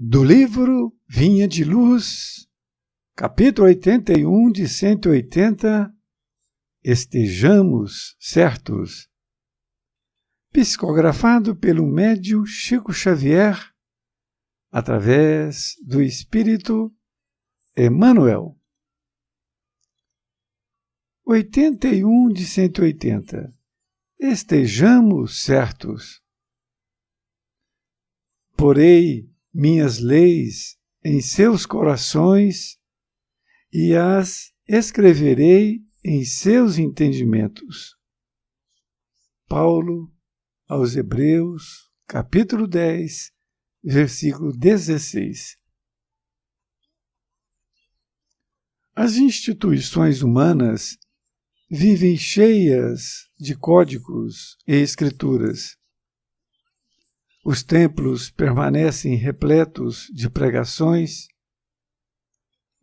Do livro Vinha de Luz, capítulo 81 de 180, Estejamos Certos. Psicografado pelo médium Chico Xavier, através do Espírito Emmanuel. 81 de 180. Estejamos certos. Porei minhas leis em seus corações e as escreverei em seus entendimentos. Paulo aos Hebreus, capítulo 10, versículo 16. As instituições humanas vivem cheias de códigos e escrituras. Os templos permanecem repletos de pregações.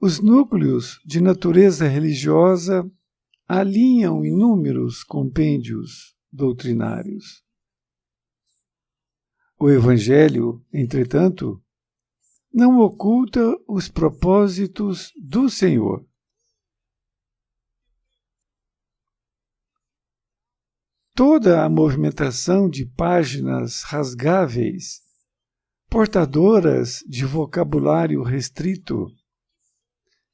Os núcleos de natureza religiosa alinham inúmeros compêndios doutrinários. O Evangelho, entretanto, não oculta os propósitos do Senhor. Toda a movimentação de páginas rasgáveis, portadoras de vocabulário restrito,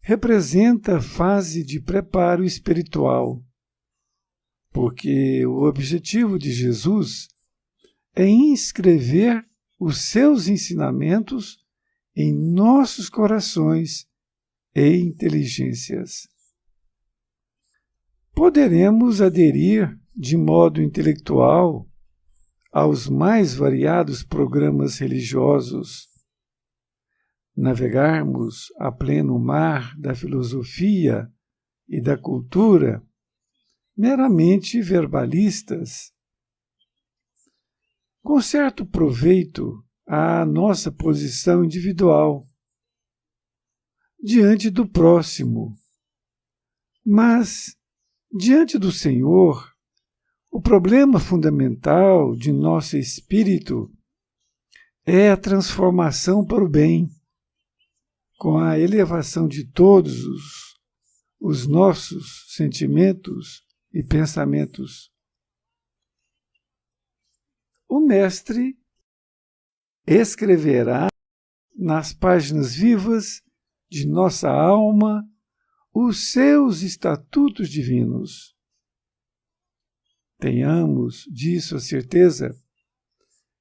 representa fase de preparo espiritual, porque o objetivo de Jesus é inscrever os seus ensinamentos em nossos corações e inteligências. Poderemos aderir de modo intelectual aos mais variados programas religiosos, navegarmos a pleno mar da filosofia e da cultura, meramente verbalistas, com certo proveito à nossa posição individual, diante do próximo, mas, diante do Senhor, o problema fundamental de nosso espírito é a transformação para o bem, com a elevação de todos os nossos sentimentos e pensamentos. O Mestre escreverá nas páginas vivas de nossa alma os seus estatutos divinos. Tenhamos disso a certeza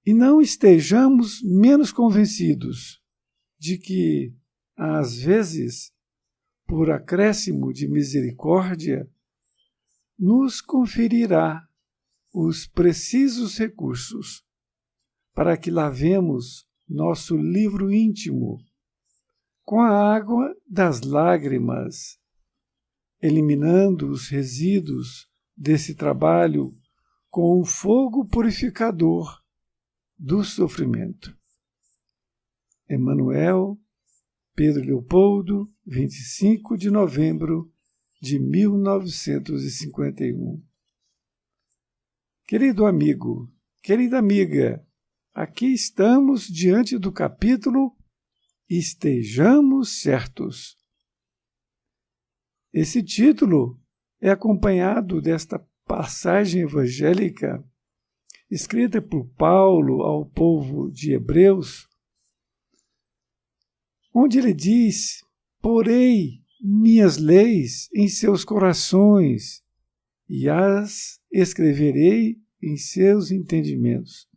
e não estejamos menos convencidos de que, às vezes, por acréscimo de misericórdia, nos conferirá os precisos recursos para que lavemos nosso livro íntimo com a água das lágrimas, eliminando os resíduos desse trabalho com o fogo purificador do sofrimento. Emmanuel, Pedro Leopoldo, 25 de novembro de 1951. Querido amigo, querida amiga, aqui estamos diante do capítulo Estejamos Certos. Esse título é acompanhado desta passagem evangélica escrita por Paulo ao povo de Hebreus, onde ele diz: porei minhas leis em seus corações e as escreverei em seus entendimentos.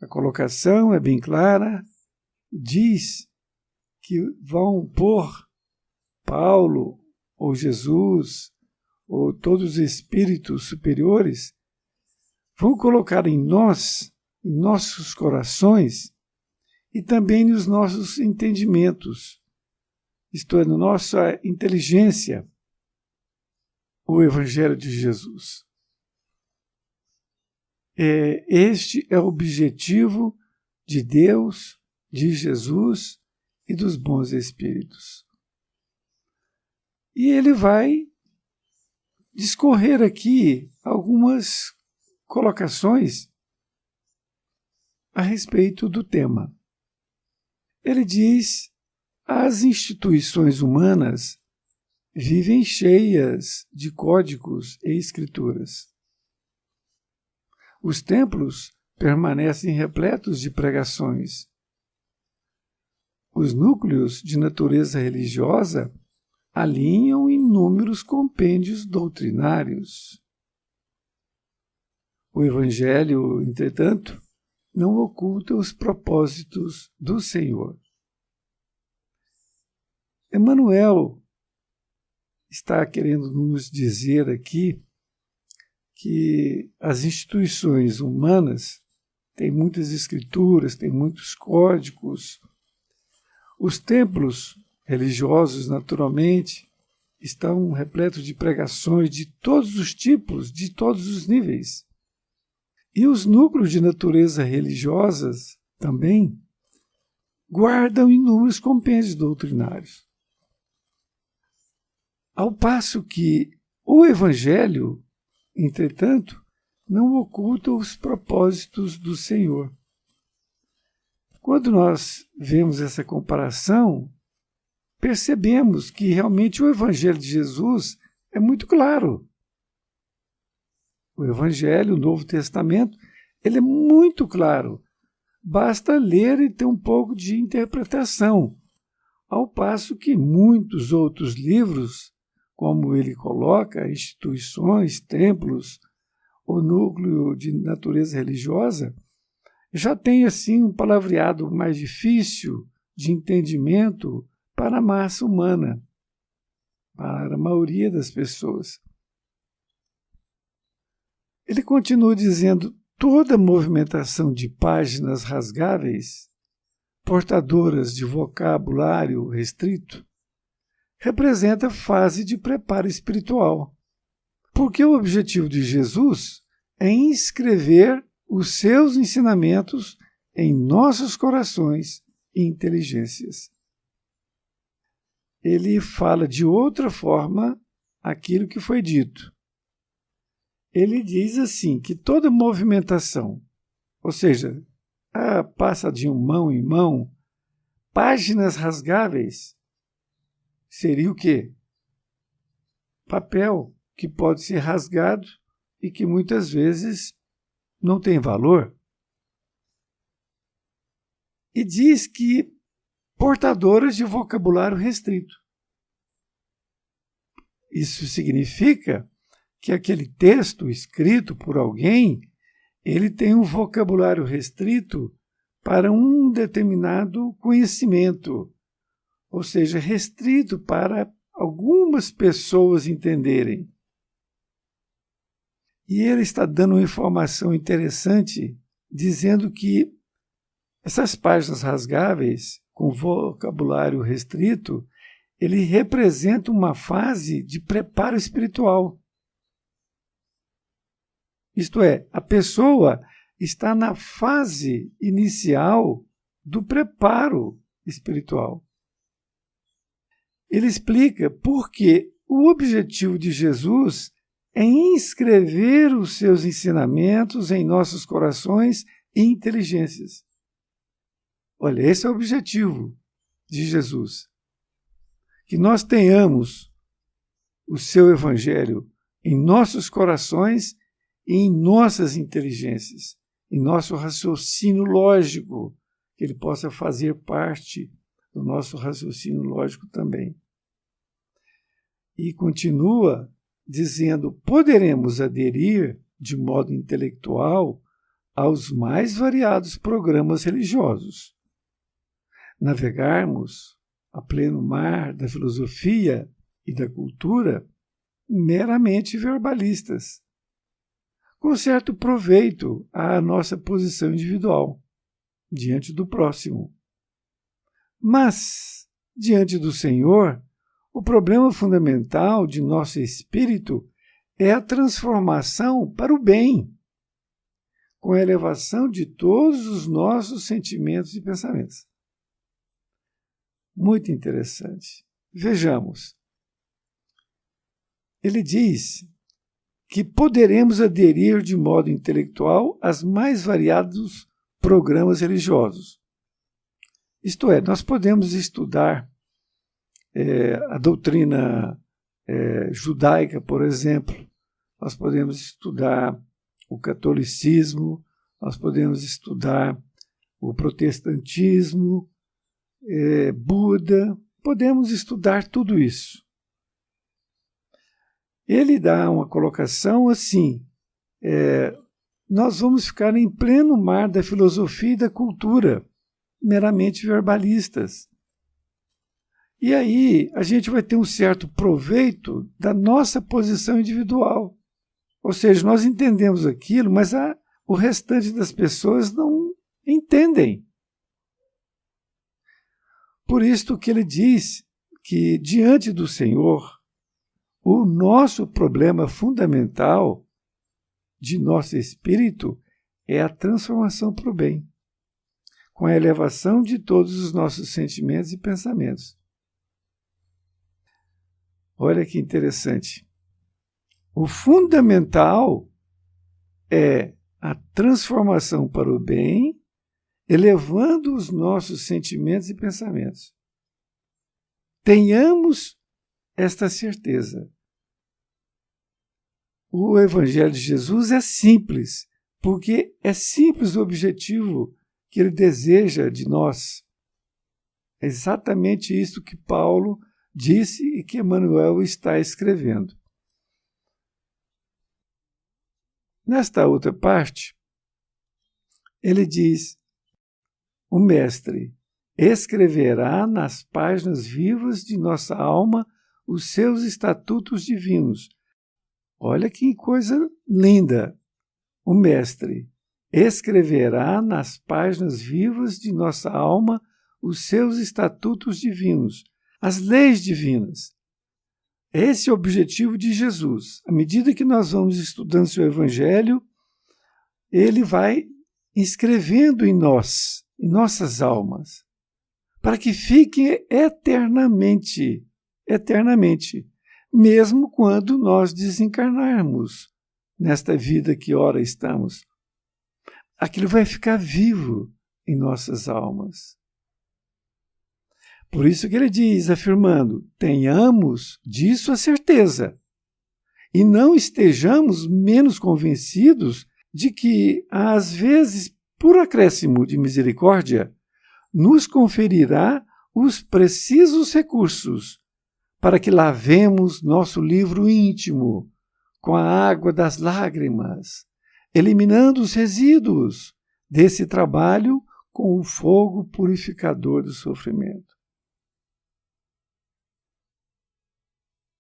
A colocação é bem clara, diz que vão pôr Paulo ou Jesus ou todos os espíritos superiores, vão colocar em nós, em nossos corações e também nos nossos entendimentos, isto é, na nossa inteligência, o Evangelho de Jesus. Este é o objetivo de Deus, de Jesus e dos bons espíritos. E ele vai discorrer aqui algumas colocações a respeito do tema. Ele diz: as instituições humanas vivem cheias de códigos e escrituras. Os templos permanecem repletos de pregações. Os núcleos de natureza religiosa alinham inúmeros compêndios doutrinários. O Evangelho, entretanto, não oculta os propósitos do Senhor. Emmanuel está querendo nos dizer aqui que as instituições humanas têm muitas escrituras, têm muitos códigos. Os templos religiosos, naturalmente, estão repletos de pregações de todos os tipos, de todos os níveis. E os núcleos de natureza religiosas também guardam inúmeros compêndios doutrinários. Ao passo que o Evangelho, entretanto, não oculta os propósitos do Senhor. Quando nós vemos essa comparação, percebemos que realmente o Evangelho de Jesus é muito claro. O Evangelho, o Novo Testamento, ele é muito claro. Basta ler e ter um pouco de interpretação. Ao passo que muitos outros livros, como ele coloca, instituições, templos, o núcleo de natureza religiosa, já tem assim um palavreado mais difícil de entendimento para a massa humana, para a maioria das pessoas. Ele continua dizendo: toda movimentação de páginas rasgáveis, portadoras de vocabulário restrito, representa fase de preparo espiritual, porque o objetivo de Jesus é inscrever os seus ensinamentos em nossos corações e inteligências. Ele fala de outra forma aquilo que foi dito. Ele diz assim, que toda movimentação, ou seja, passa de mão em mão, páginas rasgáveis, seria o quê? Papel que pode ser rasgado e que muitas vezes não tem valor. E diz que portadoras de vocabulário restrito. Isso significa que aquele texto escrito por alguém, ele tem um vocabulário restrito para um determinado conhecimento, ou seja, restrito para algumas pessoas entenderem. E ele está dando uma informação interessante, dizendo que essas páginas rasgáveis, com vocabulário restrito, ele representa uma fase de preparo espiritual. Isto é, a pessoa está na fase inicial do preparo espiritual. Ele explica por que o objetivo de Jesus é inscrever os seus ensinamentos em nossos corações e inteligências. Olha, esse é o objetivo de Jesus. Que nós tenhamos o seu Evangelho em nossos corações e em nossas inteligências, em nosso raciocínio lógico, que ele possa fazer parte do nosso raciocínio lógico também. E continua dizendo: poderemos aderir de modo intelectual aos mais variados programas religiosos, navegarmos a pleno mar da filosofia e da cultura meramente verbalistas, com certo proveito à nossa posição individual diante do próximo. Mas, diante do Senhor, o problema fundamental de nosso espírito é a transformação para o bem, com a elevação de todos os nossos sentimentos e pensamentos. Muito interessante. Vejamos. Ele diz que poderemos aderir de modo intelectual aos mais variados programas religiosos, Isto é, nós podemos estudar a doutrina judaica, por exemplo, nós podemos estudar o catolicismo, nós podemos estudar o protestantismo, Buda, podemos estudar tudo isso. Ele dá uma colocação assim, nós vamos ficar em pleno mar da filosofia e da cultura, meramente verbalistas. E aí a gente vai ter um certo proveito da nossa posição individual. Ou seja, nós entendemos aquilo, mas o restante das pessoas não entendem. Por isso que ele diz que, diante do Senhor, o nosso problema fundamental de nosso espírito é a transformação para o bem, com a elevação de todos os nossos sentimentos e pensamentos. Olha que interessante. O fundamental é a transformação para o bem, elevando os nossos sentimentos e pensamentos. Tenhamos esta certeza. O Evangelho de Jesus é simples, porque é simples o objetivo que ele deseja de nós. É exatamente isso que Paulo disse e que Emmanuel está escrevendo. Nesta outra parte, ele diz: o Mestre escreverá nas páginas vivas de nossa alma os seus estatutos divinos. Olha que coisa linda! O Mestre escreverá nas páginas vivas de nossa alma os seus estatutos divinos, as leis divinas. Esse é o objetivo de Jesus. À medida que nós vamos estudando seu Evangelho, ele vai inscrevendo em nós, em nossas almas, para que fiquem eternamente, mesmo quando nós desencarnarmos nesta vida que ora estamos. Aquilo vai ficar vivo em nossas almas. Por isso que ele diz, afirmando, tenhamos disso a certeza, e não estejamos menos convencidos de que, às vezes, por acréscimo de misericórdia, nos conferirá os precisos recursos para que lavemos nosso livro íntimo com a água das lágrimas, eliminando os resíduos desse trabalho com o fogo purificador do sofrimento.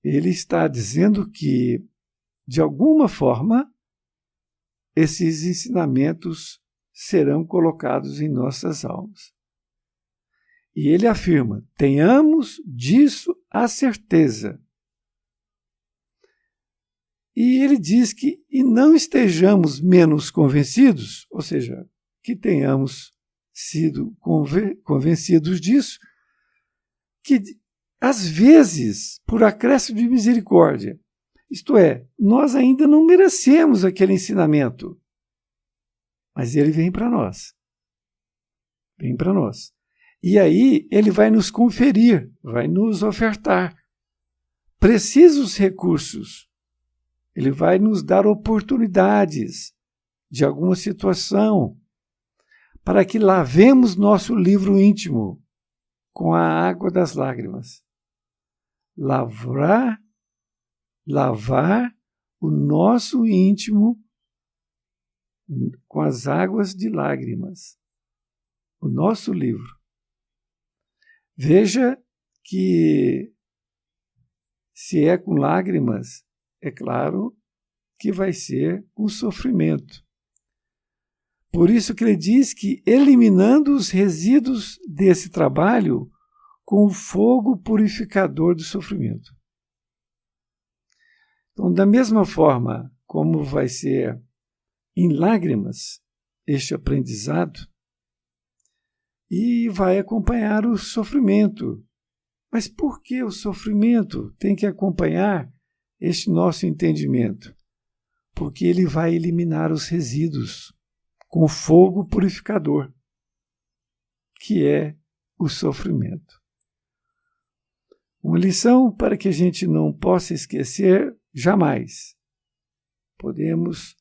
Ele está dizendo que, de alguma forma, esses ensinamentos serão colocados em nossas almas. E ele afirma, tenhamos disso a certeza. E ele diz que e não estejamos menos convencidos, ou seja, que tenhamos sido convencidos disso, que às vezes, por acréscimo de misericórdia, isto é, nós ainda não merecemos aquele ensinamento, mas ele vem para nós. Vem para nós. E aí ele vai nos conferir, vai nos ofertar precisos recursos. Ele vai nos dar oportunidades de alguma situação para que lavemos nosso livro íntimo com a água das lágrimas. Lavar o nosso íntimo com as águas de lágrimas. O nosso livro. Veja que, se é com lágrimas, é claro que vai ser com sofrimento. Por isso que ele diz que, eliminando os resíduos desse trabalho com o fogo purificador do sofrimento. Então, da mesma forma como vai ser em lágrimas este aprendizado, e vai acompanhar o sofrimento. Mas por que o sofrimento tem que acompanhar este nosso entendimento? Porque ele vai eliminar os resíduos com fogo purificador, que é o sofrimento. Uma lição para que a gente não possa esquecer jamais. Podemos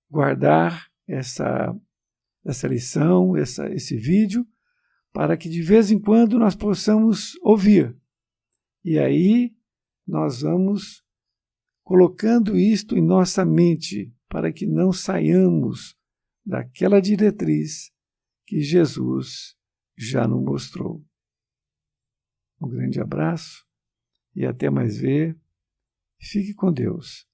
guardar essa lição, esse vídeo, para que de vez em quando nós possamos ouvir. E aí nós vamos colocando isto em nossa mente, para que não saiamos daquela diretriz que Jesus já nos mostrou. Um grande abraço e até mais ver. Fique com Deus.